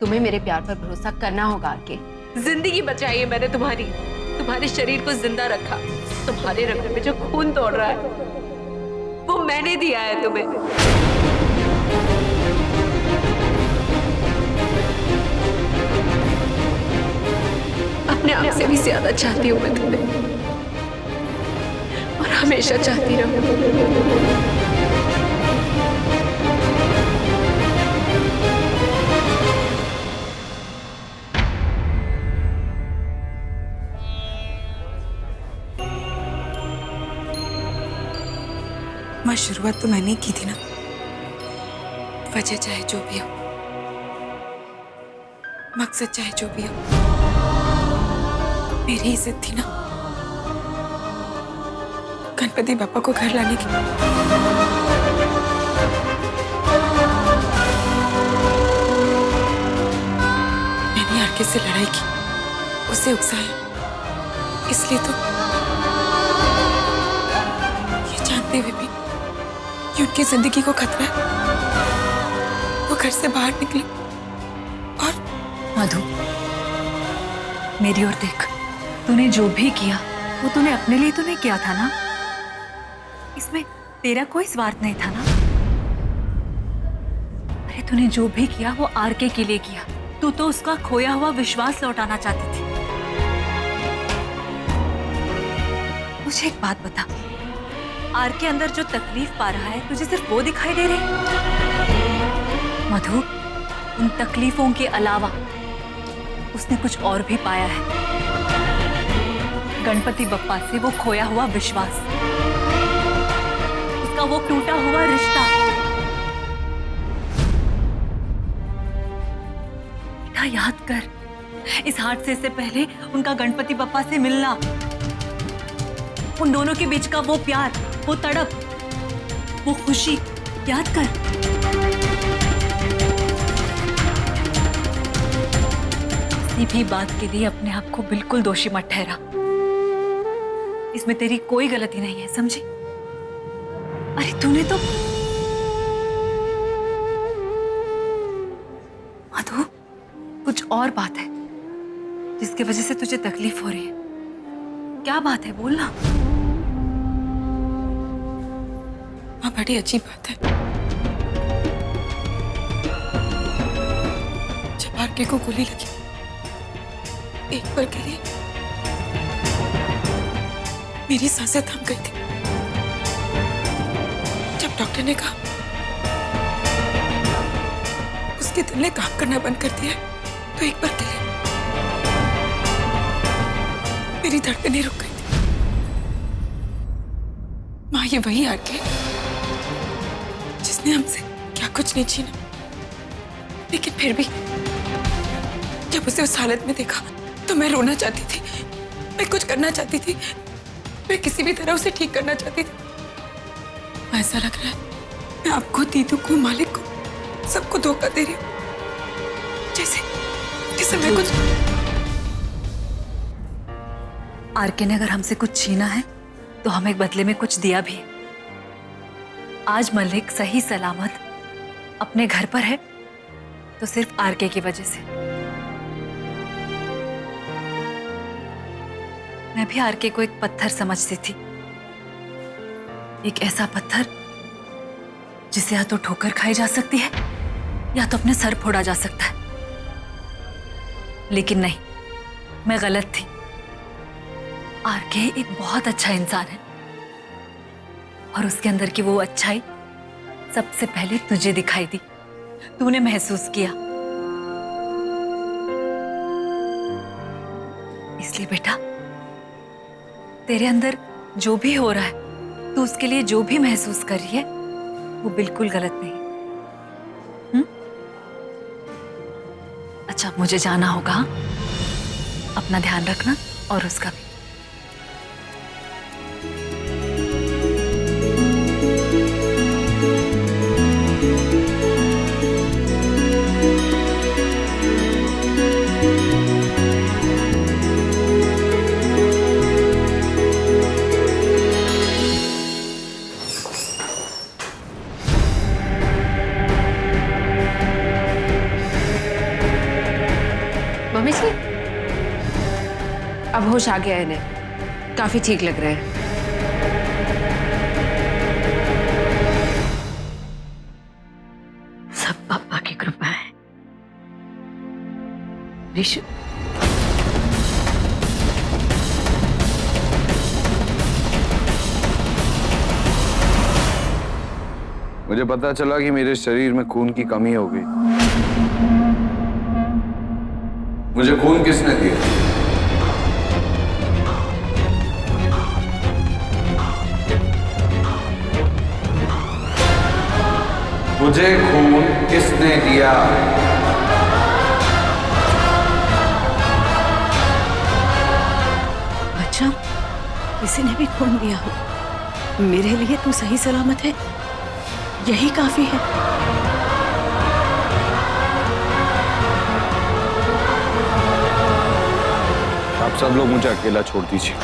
तुम्हें मेरे प्यार पर भरोसा करना होगा आके। जिंदगी बचाई है मैंने तुम्हारी, तुम्हारे शरीर को जिंदा रखा। तुम्हारे रगों में जो खून दौड़ रहा है वो मैंने दिया है तुम्हें। अपने आप से भी ज्यादा चाहती हूँ मैं तुम्हें, और हमेशा चाहती रहूं। माँ, शुरुआत तो मैंने ही की थी ना, वजह चाहे जो भी हो, मकसद चाहे जो भी हो, मेरी ही जिद थी ना गणपति बापा को घर लाने की। मैंने आरके से लड़ाई की, उसे उकसाया, इसलिए तो ये जानते हुए भी कि उनकी जिंदगी को खतरा है, वो घर से बाहर निकले। और मधु, मेरी ओर देख, तूने जो भी किया वो तूने अपने लिए तो नहीं किया था ना, इसमें तेरा कोई स्वार्थ नहीं था ना। अरे तूने जो भी किया वो आरके के लिए किया, तू तो उसका खोया हुआ विश्वास लौटाना चाहती थी। मुझे एक बात बता, आर के अंदर जो तकलीफ पा रहा है तुझे सिर्फ वो दिखाई दे रही? मधु, उन तकलीफों के अलावा उसने कुछ और भी पाया है। गणपति बप्पा से वो खोया हुआ विश्वास, उसका वो टूटा हुआ रिश्ता। बेटा याद कर, इस हादसे से पहले उनका गणपति बप्पा से मिलना, उन दोनों के बीच का वो प्यार, वो तड़प, वो खुशी, याद कर। किसी भी बात के लिए अपने आप को बिल्कुल दोषी मत ठहरा, इसमें तेरी कोई गलती नहीं है, समझी? अरे तूने तो मधु, कुछ और बात है जिसकी वजह से तुझे तकलीफ हो रही है। क्या बात है, बोलना। माँ, बड़ी अजीब बात है। जब आरके को गोली लगी, एक पल के लिए मेरी सांसें थम गई थी। जब डॉक्टर ने कहा उसके दिल ने काम करना बंद कर दिया, तो एक पल के लिए मेरी धड़कनें रुक गई थी। माँ, ये वही आरके जिसने हमसे क्या कुछ नहीं छीना, लेकिन फिर भी जब उसे उस हालत में देखा तो मैं रोना चाहती थी, मैं कुछ करना चाहती थी, मैं किसी भी तरह उसे ठीक करना चाहती थी। ऐसा लग रहा है मैं आपको, दीदू को, मालिक को, सबको धोखा दे रही हूँ, जैसे मैं कुछ। आरके ने अगर हमसे कुछ छीना है तो हमें बदले में कुछ दिया भी है। आज मलिक सही सलामत अपने घर पर है तो सिर्फ आरके की वजह से। मैं भी आरके को एक पत्थर समझती थी, एक ऐसा पत्थर जिसे या तो ठोकर खाई जा सकती है या तो अपने सर फोड़ा जा सकता है। लेकिन नहीं, मैं गलत थी। आरके एक बहुत अच्छा इंसान है और उसके अंदर की वो अच्छाई सबसे पहले तुझे दिखाई दी, तूने महसूस किया। इसलिए बेटा, तेरे अंदर जो भी हो रहा है, तू उसके लिए जो भी महसूस कर रही है, वो बिल्कुल गलत नहीं। अच्छा, मुझे जाना होगा, अपना ध्यान रखना और उसका भी। मम्मी जी, अब होश आ गया है इन्हें, काफी ठीक लग रहे हैं। सब पापा की कृपा है। ऋषु, मुझे पता चला कि मेरे शरीर में खून की कमी हो गई। मुझे खून किसने दिया? मुझे खून किसने दिया? अच्छा, किसी ने भी खून दिया हो। मेरे लिए तू सही सलामत है, यही काफी है। आप सब लोग मुझे अकेला छोड़ दीजिए।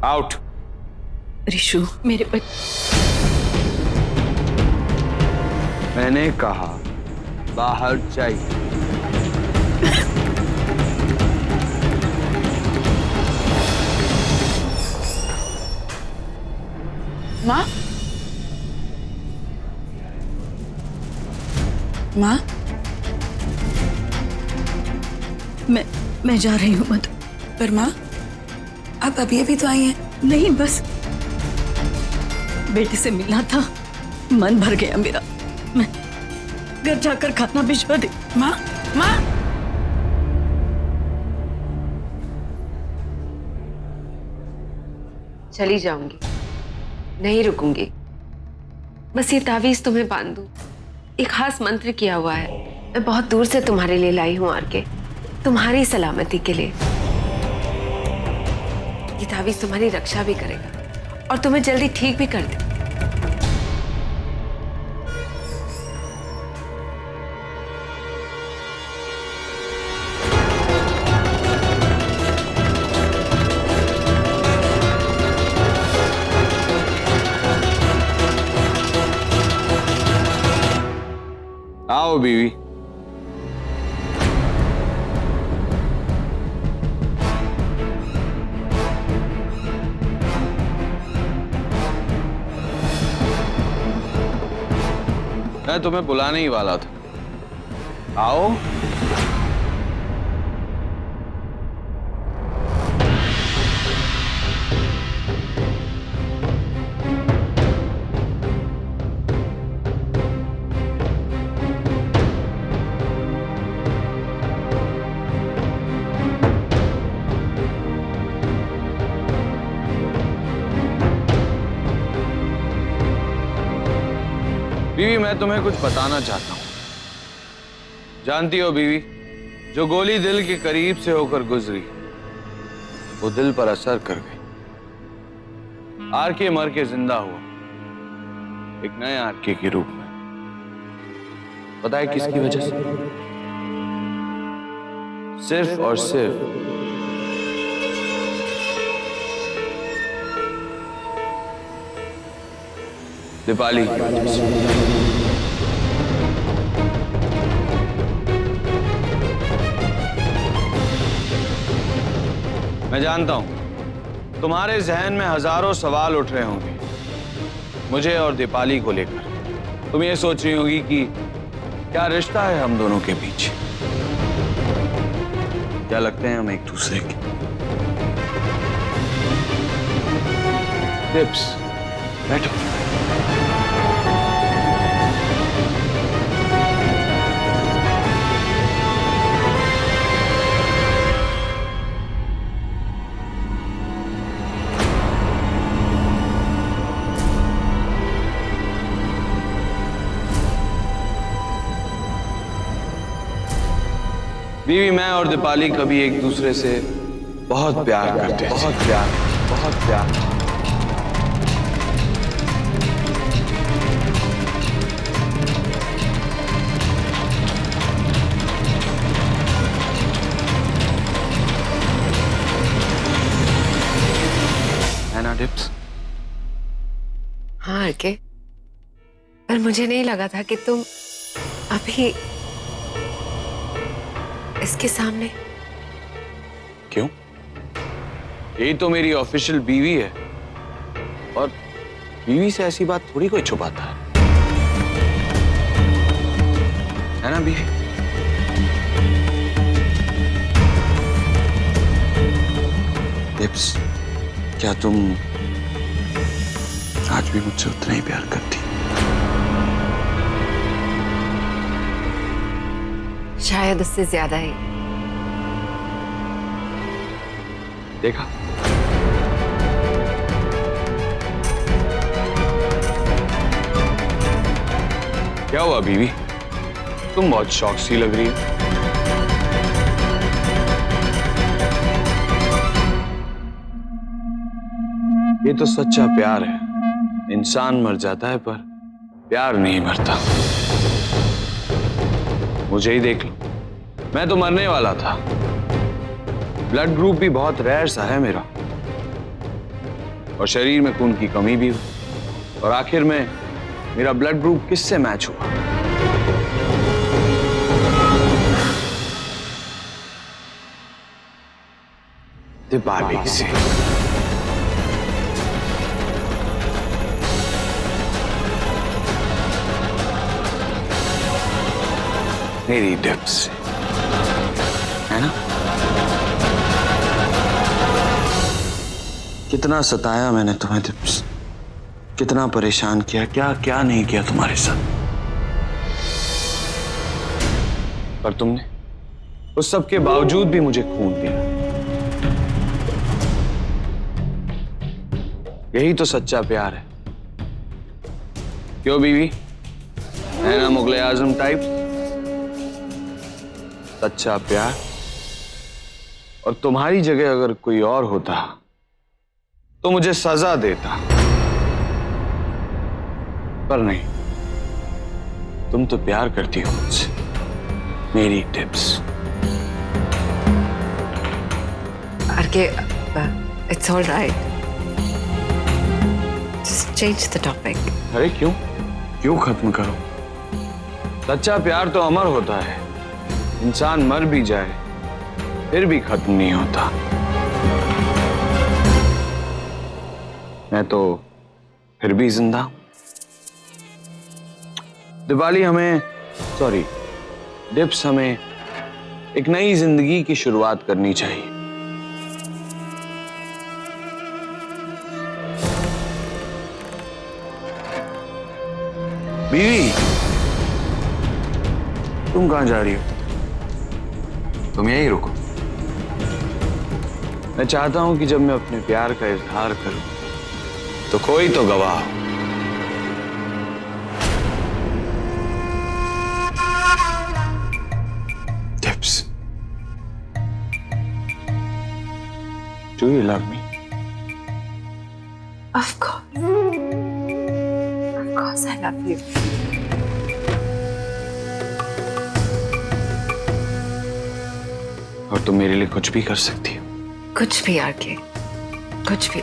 आउट। ऋषु, मेरे मैंने कहा बाहर जाइए। माँ, माँ, मैं जा रही हूँ मत। पर माँ, आप अभी अभी तो आई हैं। नहीं, बस बेटे से मिलना था, मन भर गया मेरा। मैं घर जाकर खाना भिजवा दे। माँ, माँ, चली जाऊंगी, नहीं रुकूंगी। बस ये तावीज तुम्हें बांध दूं। एक खास मंत्र किया हुआ है, मैं बहुत दूर से तुम्हारे लिए लाई हूं आरके, तुम्हारी सलामती के लिए। ये तावीज तुम्हारी रक्षा भी करेगा और तुम्हें जल्दी ठीक भी कर दे। आओ बीवी। मैं तुम्हें बुलाने ही वाला था। आओ। बीवी, मैं तुम्हें कुछ बताना चाहता हूं। जानती हो बीवी, जो गोली दिल के करीब से होकर गुजरी, वो दिल पर असर कर गई। आरके मर के जिंदा हुआ, एक नए आरके के रूप में। पता है किसकी वजह से? सिर्फ और सिर्फ दीपाली की वजह से। मैं जानता हूं तुम्हारे जहन में हजारों सवाल उठ रहे होंगे मुझे और दीपाली को लेकर। तुम ये सोच रही होगी कि क्या रिश्ता है हम दोनों के बीच, क्या लगते हैं हम एक दूसरे के। टिप्स, बैठो। बीवी, मैं और दीपाली कभी एक दूसरे से बहुत प्यार करते थे। बहुत प्यार, बहुत प्यार। है ना टिप्स? हाँ आरके, पर मुझे नहीं लगा था कि तुम अभी इसके सामने? क्यों? यही तो मेरी ऑफिशियल बीवी है, और बीवी से ऐसी बात थोड़ी कोई छुपाता है ना बीवी? टिप्स, क्या तुम आज भी मुझसे उतना ही प्यार करती? शायद उससे ज्यादा ही। देखा? क्या हुआ बीवी? तुम बहुत शौक सी लग रही है। ये तो सच्चा प्यार है। इंसान मर जाता है पर प्यार नहीं मरता। मुझे ही देख लो, मैं तो मरने वाला था। ब्लड ग्रुप भी बहुत रेयर सा है मेरा, और शरीर में खून की कमी भी हुई, और आखिर में मेरा ब्लड ग्रुप किससे मैच हुआ? दीपाली से। मेरी डिप्स से, है ना? कितना सताया मैंने तुम्हें डिप्स, कितना परेशान किया, क्या क्या नहीं किया तुम्हारे साथ, पर तुमने उस सब के बावजूद भी मुझे खून दिया। यही तो सच्चा प्यार है। क्यों बीवी? है ना मुगले आजम टाइप? सच्चा प्यार। और तुम्हारी जगह अगर कोई और होता तो मुझे सजा देता, पर नहीं, तुम तो प्यार करती हो मुझसे, मेरी टिप्स। आरके, it's all right, just change the topic. अरे क्यों? क्यों खत्म करो? सच्चा प्यार तो अमर होता है। इंसान मर भी जाए फिर भी खत्म नहीं होता। मैं तो फिर भी जिंदा हूं। दिवाली हमें, सॉरी डिप्स, हमें एक नई जिंदगी की शुरुआत करनी चाहिए। बीवी, तुम कहां जा रही हो? तुम यहीं रुको। मैं चाहता हूं कि जब मैं अपने प्यार का इजहार करूं तो कोई तो गवाह हो। Tips, do you love me? Of course I love you. और तुम मेरे लिए कुछ भी कर सकती हो। कुछ भी आरके, कुछ भी।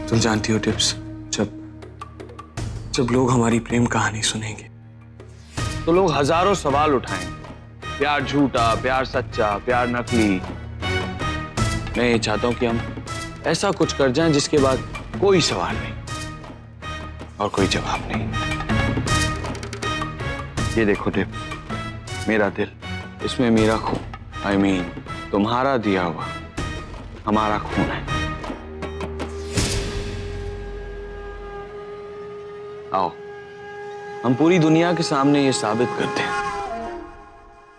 तुम जानती हो टिप्स, जब लोग हमारी प्रेम कहानी सुनेंगे तो लोग हजारों सवाल उठाएंगे। प्यार झूठा, प्यार सच्चा, प्यार नकली। मैं ये चाहता हूं कि हम ऐसा कुछ कर जाएं जिसके बाद कोई सवाल नहीं और कोई जवाब नहीं। ये देखो टिप, मेरा दिल, इसमें मेरा खून, I mean, तुम्हारा दिया हुआ हमारा खून है। आओ हम पूरी दुनिया के सामने ये साबित करते हैं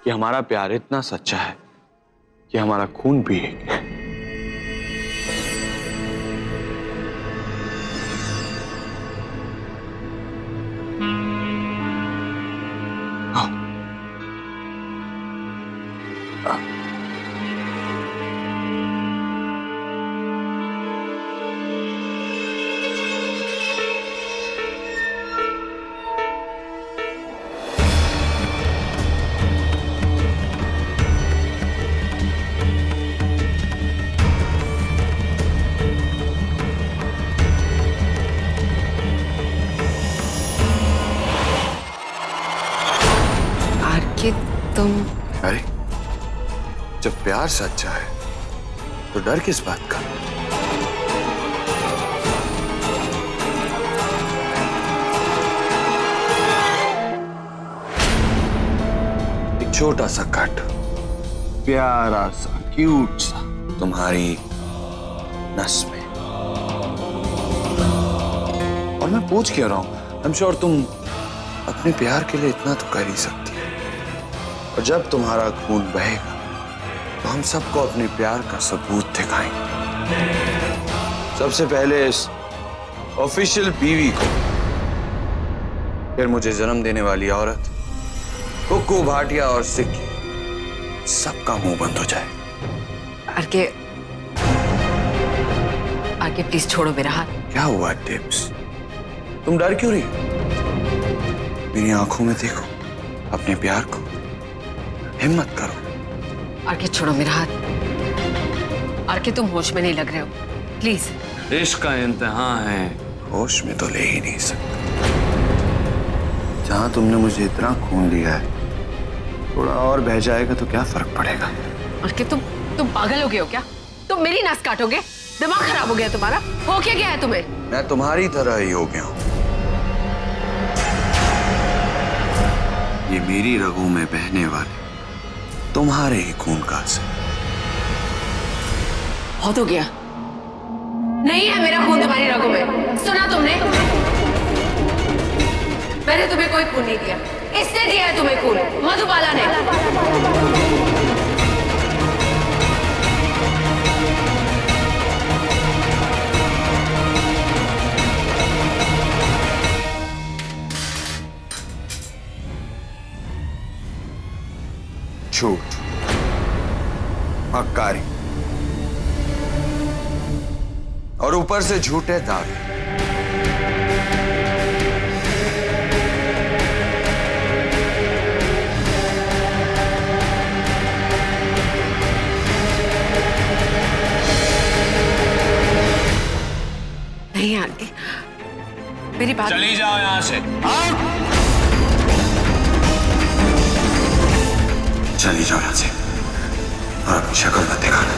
कि हमारा प्यार इतना सच्चा है कि हमारा खून भी एक है। तुम अरे जब प्यार सच्चा है तो डर किस बात का? एक छोटा सा कट, प्यारा सा, क्यूट सा, तुम्हारी नस में। और मैं पूछ क्यों रहा हूं? I'm sure तुम अपने प्यार के लिए इतना तो कर ही सकती हो। और जब तुम्हारा खून बहेगा तो हम सबको अपने प्यार का सबूत दिखाएंगे। सबसे पहले इस ऑफिशियल बीवी को, फिर मुझे जन्म देने वाली औरत, कुक्कू, भाटिया और सिक्की, सबका मुंह बंद हो जाए। आरके, आरके प्लीज छोड़ो मेरा हाथ। क्या हुआ टिप्स? तुम डर क्यों रही? मेरी आंखों में देखो अपने प्यार को, हिम्मत करो। आरके छोड़ो मेरा हाथ। आरके तुम होश में नहीं लग रहे हो, प्लीज। इश्क का इम्तिहान है, होश में तो ले ही नहीं सकते। जहां तुमने मुझे इतना खून दिया है, थोड़ा और बह जाएगा तो क्या फर्क पड़ेगा? आरके तुम पागल हो गए हो क्या? तुम मेरी नस काटोगे? दिमाग खराब हो गया तुम्हारा? हो क्या गया है तुम्हें? मैं तुम्हारी तरह ही हो गया हूं। ये मेरी रगों में बहने वाले तुम्हारे ही खून का असर। बहुत हो गया। नहीं है मेरा खून तुम्हारी रगों में। सुना तुमने? मैंने तुम्हें कोई खून नहीं दिया, इसने दिया है तुम्हें खून, मधुबाला ने। झूठ, मक्कारी और ऊपर से झूठे दावे। नहीं आंटी, मेरी बात। चली जाओ यहां से। चली जाओ यहां से और अपनी शक्ल मत दिखाना।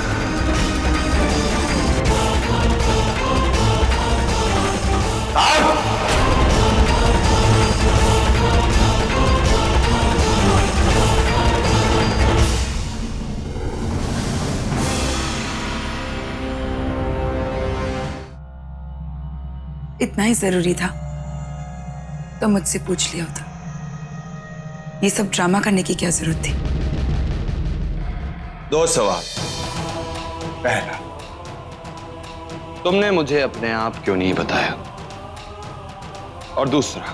इतना ही जरूरी था तो मुझसे पूछ लिया होता। ये सब ड्रामा करने की क्या जरूरत थी? दो सवाल। पहला, तुमने मुझे अपने आप क्यों नहीं बताया? और दूसरा,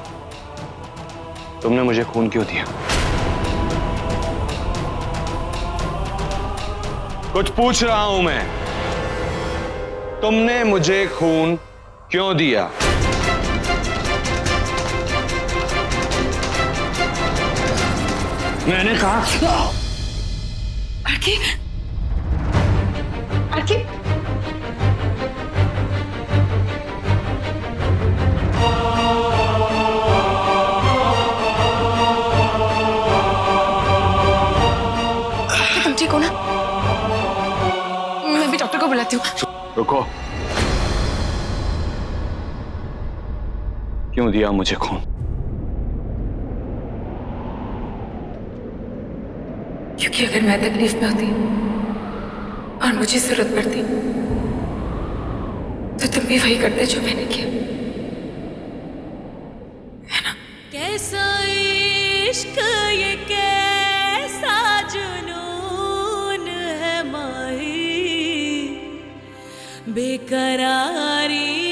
तुमने मुझे खून क्यों दिया? कुछ पूछ रहा हूं मैं। तुमने मुझे खून क्यों दिया? मैंने कहा। आरके, आरके, तुम ठीक हो ना? मैं भी डॉक्टर को बुलाती हूँ। रुको। क्यों दिया मुझे खून? क्योंकि अगर मैं तकलीफ में होती और मुझे जरूरत पड़ती तो तुम भी वही करते जो मैंने किया, है ना? कैसा इश्क ये कैसा जुनून है माही, बेकरारी